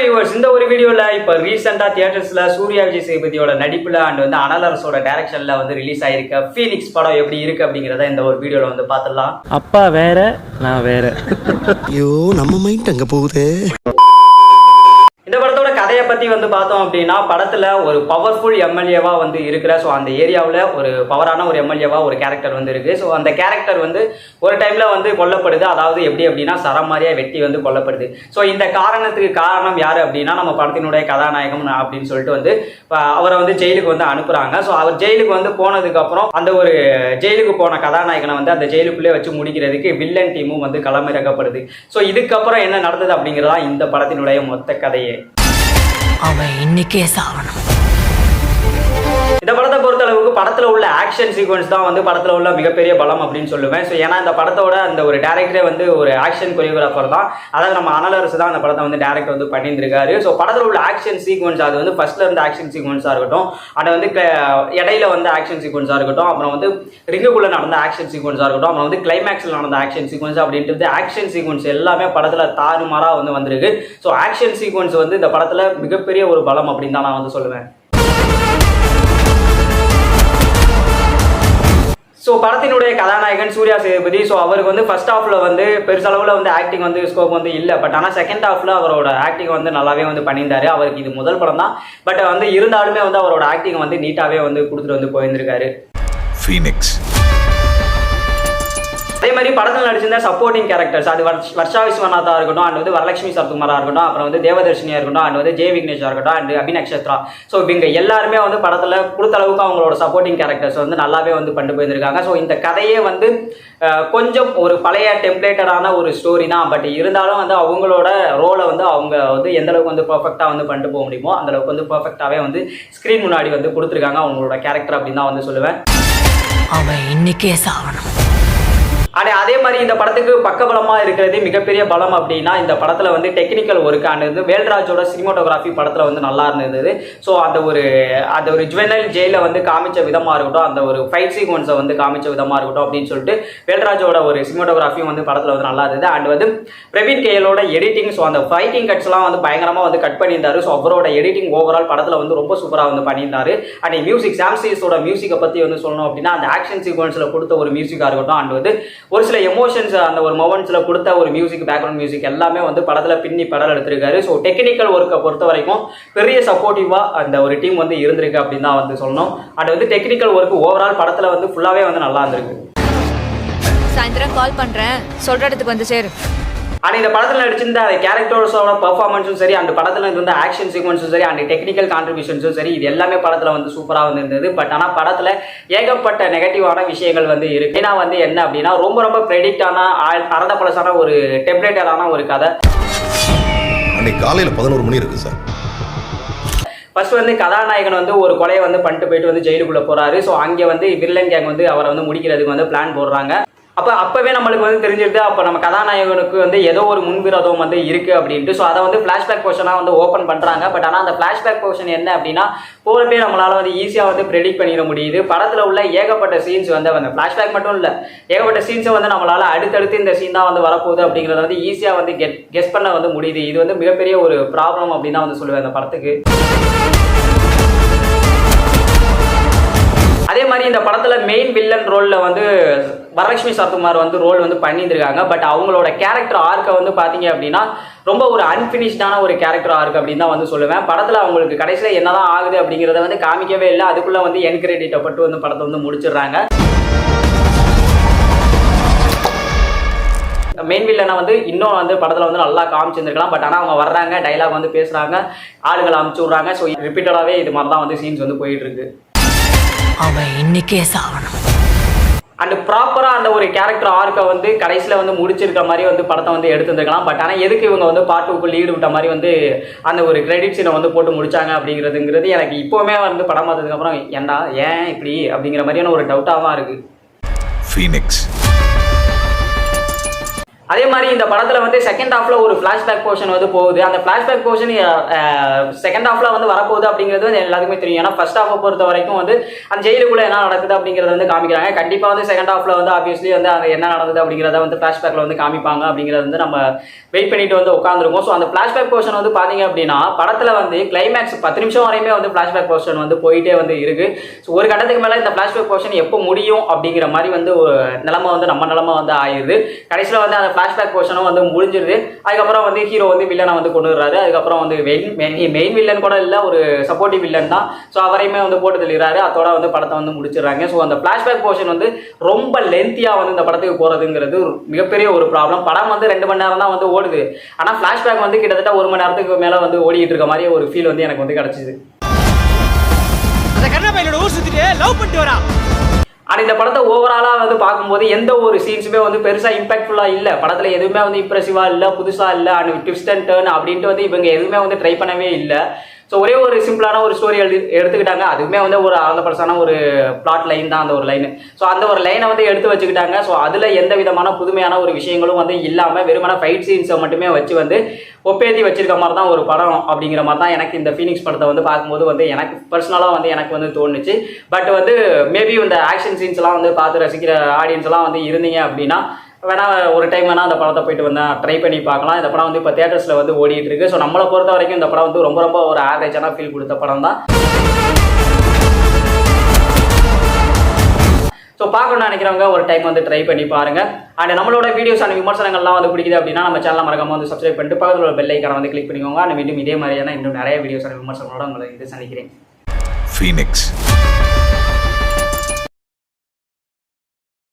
Viewers, இந்த ஒரு வீடியோல இப்ப ரீசெண்டா தியேட்டர்ஸ்ல சூர்யா விஜய் சேதுபதியோட நடிப்புல அண்ட் வந்து அனல் அரசோட டைரக்ஷன்ல வந்து ரிலீஸ் ஆயிருக்க ஃபீனிக்ஸ் படம் எப்படி இருக்கு அப்படிங்கறத இந்த ஒரு வீடியோல வந்து பாத்துடலாம். அப்பா வேற, நான் வேற. ஐயோ, நம்ம மைண்ட் அங்க போகுது. இந்த படத்தோட கதையை பத்தி வந்து பார்த்தோம் அப்படின்னா, படத்துல ஒரு பவர்ஃபுல் எம்எல்ஏவா வந்து இருக்கிற அந்த ஏரியாவில் ஒரு பவரான ஒரு எம்எல்ஏவா ஒரு கேரக்டர் வந்து இருக்கு. ஸோ அந்த கேரக்டர் வந்து ஒரு டைம்ல வந்து கொல்லப்படுது. அதாவது எப்படி அப்படின்னா சரமாரியா வெட்டி வந்து கொல்லப்படுது. ஸோ இந்த காரணத்துக்கு காரணம் யாரு அப்படின்னா நம்ம படத்தினுடைய கதாநாயகம் அப்படின்னு சொல்லிட்டு வந்து அவரை வந்து ஜெயிலுக்கு வந்து அனுப்புறாங்க. ஸோ அவர் ஜெயிலுக்கு வந்து போனதுக்கு அப்புறம் அந்த ஒரு ஜெயிலுக்கு போன கதாநாயகனை வந்து அந்த ஜெயிலுக்குள்ளே வச்சு முடிக்கிறதுக்கு வில்லன் டீமும் வந்து களமிறக்கப்படுது. ஸோ இதுக்கப்புறம் என்ன நடந்தது அப்படிங்கிறதா இந்த படத்தினுடைய மொத்த கதையே. அவன் இன்னைக்கே சாவணும். இந்த படத்தை பொறுத்த அளவுக்கு படத்துல உள்ள ஆக்ஷன் சீக்வன்ஸ் தான் வந்து படத்துல உள்ள மிகப்பெரிய பலம் அப்படின்னு சொல்லுவேன். ஸோ ஏன்னா இந்த படத்தோட அந்த ஒரு டேரக்டரே வந்து ஒரு ஆக்ஷன் கொரியோகிராஃபர் தான். அதாவது நம்ம அனல் அரசு தான் அந்த படத்தை வந்து டேரக்ட் வந்து பண்ணியிருந்திருக்காரு. ஸோ படத்தில் உள்ள ஆக்ஷன் சீக்வன்ஸ் அது வந்து ஃபர்ஸ்ட்ல இருந்து ஆக்ஷன் சீக்வன்ஸாக இருக்கட்டும், அது வந்து இடையில வந்து ஆக்ஷன் சீக்வன்ஸாக இருக்கட்டும், அப்புறம் வந்து ரிங்குக்குள்ள நடந்த ஆக்ஷன் சீக்வன்ஸாக இருக்கட்டும், அப்புறம் வந்து கிளைமேக்ஸில் நடந்த ஆக்ஷன் சீக்வன்ஸ் அப்படின்ட்டு ஆக்ஷன் சீக்வன்ஸ் எல்லாமே படத்தில் தாறுமாறாக வந்து வந்திருக்கு. ஸோ ஆக்ஷன் சீக்வன்ஸ் வந்து இந்த படத்தில் மிகப்பெரிய ஒரு பலம் அப்படின்னு தான் நான் வந்து சொல்லுவேன். ஸோ படத்தினுடைய கதாநாயகன் சூர்யா சேதுபதி. ஸோ அவருக்கு வந்து ஃபர்ஸ்ட் ஹாஃப்ல வந்து பெருசளவில் வந்து ஆக்டிங் வந்து ஸ்கோப் வந்து இல்லை. பட் ஆனால் செகண்ட் ஹாஃப்ல அவரோட ஆக்டிங் வந்து நல்லாவே வந்து பண்ணியிருந்தாரு. அவருக்கு இது முதல் படம் தான். பட் வந்து இருந்தாலுமே வந்து அவரோட ஆக்டிங் வந்து நீட்டாகவே வந்து கொடுத்துட்டு வந்து போயிருந்திருக்காரு. ஃபீனிக்ஸ். அதே மாதிரி படத்தில் நடிச்சிருந்த சப்போர்ட்டிங் கேரக்டர்ஸ் அது வர்ஷா விஸ்வநாதா இருக்கட்டும், அண்ட் வந்து வரலட்சுமி சரத்குமாரா இருக்கட்டும், அப்புறம் வந்து தேவதர்ஷினியா இருக்கட்டும், அண்ட் வந்து ஜெய விக்னேஷா இருக்கட்டும், அண்ட் அபிநக்ஷத்ரா. ஸோ இவங்க எல்லாருமே வந்து படத்தில் கொடுத்த அளவுக்கு அவங்களோட சப்போர்ட்டிங் கேரக்டர்ஸ் வந்து நல்லாவே வந்து கொண்டு போயிருந்திருக்காங்க. ஸோ இந்த கதையே வந்து கொஞ்சம் ஒரு பழைய டெம்ப்ளேட்டடான ஒரு ஸ்டோரி தான். பட் இருந்தாலும் வந்து அவங்களோட ரோலை வந்து அவங்க வந்து எந்த அளவுக்கு வந்து பர்ஃபெக்டாக வந்து பண்ணிட்டு போக முடியுமோ அந்த அளவுக்கு வந்து பர்ஃபெக்டாகவே வந்து ஸ்க்ரீன் முன்னாடி வந்து கொடுத்துருக்காங்க அவங்களோட கேரக்டர் அப்படின்னு தான் வந்து சொல்லுவேன். அவன் இன்னைக்கே சாவணும். அதே மாதிரி இந்த படத்துக்கு பக்கபலமா இருக்கிறது மிகப்பெரிய பலம் அப்படின்னா இந்த படத்துல வந்து டெக்னிக்கல் ஒர்க் ஆனது வேல்ராஜோட சினிமோட்டோகிராஃபி படத்துல வந்து நல்லா இருந்தது. ஸோ அந்த ஒரு ஜுவனல் ஜெயில வந்து காமிச்ச விதமா இருக்கட்டும், அந்த ஒரு ஃபைட் சீக்வன்ஸை வந்து காமிச்ச விதமா இருக்கட்டும் அப்படின்னு சொல்லிட்டு வேல்ராஜோட ஒரு சினிமோட்டோகிராஃபியும் வந்து படத்துல வந்து நல்லா இருந்தது. அண்ட் வந்து பிரவீன் கேயலோட எடிட்டிங், ஸோ அந்த ஃபைட்டிங் கட்ஸ் எல்லாம் வந்து பயங்கரமா வந்து கட் பண்ணியிருந்தாரு. ஸோ அவரோட எடிட்டிங் ஓவரால் படத்துல வந்து ரொம்ப சூப்பரா வந்து பண்ணியிருந்தாரு. அண்ட் மியூசிக் சாம்சீஸோட மியூசிக்கை பத்தி வந்து சொல்லணும் அப்படின்னா அந்த ஆக்ஷன் சீக்வன்ஸ்ல கொடுத்த ஒரு மியூசிக்கா இருக்கட்டும், அண்ட் வந்து ஒரு சில எமோஷன்ஸ் அந்த ஒரு மொமெண்ட்ஸ்ல கொடுத்த ஒரு மியூசிக், பேக்ரவுண்ட் மியூசிக் எல்லாமே வந்து படத்துல பின்னி படம் எடுத்திருக்காரு. ஸோ டெக்னிக்கல் ஒர்க்கை பொறுத்த வரைக்கும் பெரிய சப்போர்ட்டிவா அந்த ஒரு டீம் வந்து இருந்திருக்கு அப்படின்னு தான் வந்து சொல்லணும். அது வந்து டெக்னிக்கல் ஒர்க் ஓவரால் படத்துல வந்து ஃபுல்லாவே வந்து நல்லா இருந்திருக்கு. சாயந்தரம் கால் பண்றேன், சொல்ற இடத்துக்கு வந்து சேரு. ஆனால் இந்த படத்தில் நடிச்சிருந்த அந்த கேரக்டர்ஸோட பெர்ஃபார்மன்ஸும் சரி, அந்த படத்தில் இருந்த ஆக்ஷன் சீக்வன்ஸும் சரி, அந்த டெக்னிக்கல் கான்ட்ரிபியூஷன்ஸும் சரி, இது எல்லாமே படத்தில் வந்து சூப்பராக வந்து இருந்தது. பட் ஆனால் படத்தில் ஏகப்பட்ட நெகட்டிவான விஷயங்கள் வந்து இருக்கு. ஏன்னா வந்து என்ன அப்படின்னா ரொம்ப ப்ரெடிக்டான அரத பழசான ஒரு டெம்ப்ளேட்டடான ஒரு கதை. அன்னைக்கு காலையில் 11 மணி இருக்கு சார். ஃபர்ஸ்ட் வந்து கதாநாயகன் வந்து ஒரு கொலையை வந்து பண்ணிட்டு போயிட்டு வந்து ஜெயிலுக்குள்ள போறாரு. ஸோ அங்கே வந்து வில்லன் கேங் வந்து அவரை வந்து முடிக்கிறதுக்கு வந்து பிளான் போடுறாங்க. அப்பவே நம்மளுக்கு வந்து தெரிஞ்சிருது அப்போ நம்ம கதாநாயகனுக்கு வந்து ஏதோ ஒரு முன்விரோதம் வந்து இருக்கு அப்படின்ட்டு. ஸோ அதை வந்து ஃபிளாஷ்பேக் போர்ஷனாக வந்து ஓப்பன் பண்றாங்க. பட் ஆனால் அந்த ஃபிளாஷ்பேக் போர்ஷன் என்ன அப்படின்னா போலவே நம்மளால வந்து ஈஸியாக வந்து ப்ரெடிக்ட் பண்ணிட முடியுது. படத்தில் உள்ள ஏகப்பட்ட சீன்ஸ் வந்து அந்த ஃபிளாஷ்பேக் மட்டும் இல்லை, ஏகப்பட்ட சீன்ஸை வந்து நம்மளால அடுத்தடுத்து இந்த சீன் தான் வந்து வரப்போகுது அப்படிங்கிறத வந்து ஈஸியாக வந்து கெஸ் பண்ண வந்து முடியுது. இது வந்து மிகப்பெரிய ஒரு ப்ராப்ளம் அப்படின்னு தான் வந்து சொல்லுவேன் அந்த படத்துக்கு. அதே மாதிரி இந்த படத்துல மெயின் வில்லன் ரோல்ல வந்து வரலட்சுமி சரத்குமார் வந்து ரோல் வந்து பண்ணியிருக்காங்க. பட் அவங்களோட கேரக்டர் ஆர்க்கை வந்து பாத்தீங்க அப்படின்னா ரொம்ப ஒரு அன்பினிஷ்டான ஒரு கேரக்டர் ஆர்க் அப்படின்னு தான் வந்து சொல்லுவேன். படத்துல அவங்களுக்கு கடைசியில் என்னதான் ஆகுது அப்படிங்கிறத வந்து காமிக்கவே இல்லை. அதுக்குள்ள வந்து என் கிரெடிட்டை பட்டு வந்து படத்தை வந்து முடிச்சிடுறாங்க. மெயின் வில்லனை வந்து இன்னும் வந்து படத்தில் வந்து நல்லா காமிச்சிருந்துருக்கலாம். பட் ஆனால் அவங்க வர்றாங்க, டைலாக் வந்து பேசுறாங்க, ஆளுங்களை அமுச்சு விட்றாங்க. ஸோ ரிப்பீட்டடாகவே இது மாதிரி தான் வந்து சீன்ஸ் வந்து போயிட்டு இருக்கு. அவன் இன்னைக்கே சாவணும். அண்ட் ப்ராப்பராக அந்த ஒரு கேரக்டர் ஆர்க்கை வந்து கடைசியில் வந்து முடிச்சிருக்க மாதிரி வந்து படத்தை வந்து எடுத்துருக்கலாம். பட் ஆனால் எதுக்கு இவங்க வந்து பார்ட்டுக்கு லீடு விட்ட மாதிரி வந்து அந்த ஒரு கிரெடிட் சீனை வந்து போட்டு முடிச்சாங்க அப்படிங்கிறதுங்கிறது எனக்கு இப்போவுமே வந்து படம் பார்த்ததுக்கப்புறம் ஏன் இப்படி அப்படிங்கிற மாதிரியான ஒரு டவுட்டாக தான் இருக்குது. ஃபீனிக்ஸ். அதே மாதிரி இந்த படத்துல வந்து செகண்ட் ஹாஃப்ல ஒரு ஃபிளாஷ்பேக் போர்ஷன் வந்து போகுது. அந்த ஃபிளாஷ்பேக் போர்ஷன் செகண்ட் ஹாஃப்ல வந்து வரப்போகுது அப்படிங்கிறது வந்து எல்லாத்துக்குமே தெரியும். ஏன்னா ஃபர்ஸ்ட் ஹாஃபை பொறுத்த வரைக்கும் வந்து அந்த ஜெயிலுக்குள்ள என்ன நடக்குது அப்படிங்கறத வந்து காமிக்கிறாங்க. கண்டிப்பா வந்து செகண்ட் ஹாஃப்ல வந்து ஆப்வியஸ்லி வந்து அது என்ன நடந்தது அப்படிங்கறத வந்து ஃபிளாஷ்பேக்ல வந்து காமிப்பாங்க அப்படிங்கறது வந்து நம்ம வெயிட் பண்ணிட்டு வந்து உட்காந்துருக்கோம். ஸோ அந்த ஃபிளாஷ்பேக் போர்ஷன் வந்து பாத்தீங்க அப்படின்னா படத்துல வந்து கிளைமேக்ஸ் 10 நிமிஷம் வரையுமே வந்து ஃபிளாஷ்பேக் போர்ஷன் வந்து போயிட்டே வந்து இருக்கு. ஸோ ஒரு கட்டத்துக்கு மேல இந்த ஃபிளாஷ்பேக் போர்ஷன் எப்போ முடியும் அப்படிங்கிற மாதிரி வந்து ஒரு நிலைமை வந்து நம்ம நிலைமை வந்து ஆயிடுது. கடைசியில் வந்து அந்த ஃபிளாஷ்பேக் போர்ஷனும் வந்து முடிஞ்சிருது. அதுக்கப்புறம் வந்து ஹீரோ வந்து வில்லனை வந்து கொண்டு வர்றாரு. அதுக்கப்புறம் வந்து மெயின் வில்லன் கூட இல்லை, ஒரு சப்போர்ட்டிவ் வில்லன் தான். ஸோ அவரையுமே வந்து போட்டு தள்ளிடுறாரு. அதோட வந்து படத்தை வந்து முடிச்சிடுறாங்க. ஸோ அந்த ஃபிளாஷ்பேக் போர்ஷன் வந்து ரொம்ப லென்த்தியாக வந்து இந்த படத்துக்கு போகிறதுங்கிறது மிகப்பெரிய ஒரு ப்ராப்ளம். படம் வந்து 2 மணி நேரம் தான் வந்து ஓடுது. ஆனால் ஃபிளாஷ்பேக் வந்து கிட்டத்தட்ட 1 மணி நேரத்துக்கு மேலே வந்து ஓடிட்டு இருக்க மாதிரி ஒரு ஃபீல் வந்து எனக்கு வந்து கிடச்சிது. ஆனால் இந்த படத்தை ஓவராலாக வந்து பார்க்கும்போது எந்த ஒரு சீன்ஸுமே வந்து பெருசாக இம்பாக்ட்ஃபுல்லாக இல்லை. படத்தில் எதுவுமே வந்து இம்ப்ரெசிவாக இல்லை, புதுசாக இல்லை, அண்ட் ட்விஸ்ட் அண்ட் டர்ன் அப்படின்ட்டு வந்து இவங்க எதுவுமே வந்து ட்ரை பண்ணவே இல்லை. ஸோ ஒரே ஒரு சிம்பிளான ஒரு ஸ்டோரி எடுத்துக்கிட்டாங்க. அதுவுமே வந்து ஒரு ஆழ்ந்தபரசான ஒரு பிளாட் லைன் தான் அந்த ஒரு லைனு. ஸோ அந்த ஒரு லைனை வந்து எடுத்து வச்சுக்கிட்டாங்க. ஸோ அதில் எந்த விதமான புதுமையான ஒரு விஷயங்களும் வந்து இல்லாமல் வெறுமன ஃபைட் சீன்ஸை மட்டுமே வச்சு வந்து ஒப்பேத்தி வச்சிருக்க மாதிரி தான் ஒரு படம் அப்படிங்கிற மாதிரி தான் எனக்கு இந்த ஃபீனிக்ஸ் படத்தை வந்து பார்க்கும்போது வந்து எனக்கு பர்சனலாக வந்து எனக்கு வந்து தோணுச்சு. பட் வந்து மேபி இந்த ஆக்ஷன் சீன்ஸ்லாம் வந்து பார்த்து ரசிக்கிற ஆடியன்ஸ்லாம் வந்து இருந்தீங்க அப்படின்னா வேணா ஒரு டைம் வேணா அந்த படத்தை போயிட்டு வந்து ட்ரை பண்ணி பார்க்கலாம். இந்த படம் வந்து இப்போ தியேட்டர்ஸில் வந்து ஓடிட்டு இருக்கு. ஸோ நம்மளை பொறுத்த வரைக்கும் இந்த படம் வந்து ரொம்ப ரொம்ப ஒரு ஆவரேஜான ஃபீல் கொடுத்த படம் தான். ஸோ பார்க்கணும்னு நினைக்கிறவங்க ஒரு டைம் வந்து ட்ரை பண்ணி பாருங்க. அண்ட் நம்மளோட வீடியோஸ் அண்ட் விமர்சனங்கள்லாம் வந்து பிடிக்குது அப்படின்னா நம்ம சேனலை மறக்காம வந்து சப்ஸ்கிரைப் பண்ணிட்டு பக்கத்தில் உள்ள பெல் ஐக்கானை வந்து கிளிக் பண்ணிக்கோங்க. அண்ட் மீண்டும் இதே மாதிரியான இன்னும் நிறைய வீடியோஸ் அண்ட் விமர்சனங்களோட உங்களை இது சந்திக்கிறேன். ஃபீனிக்ஸ்.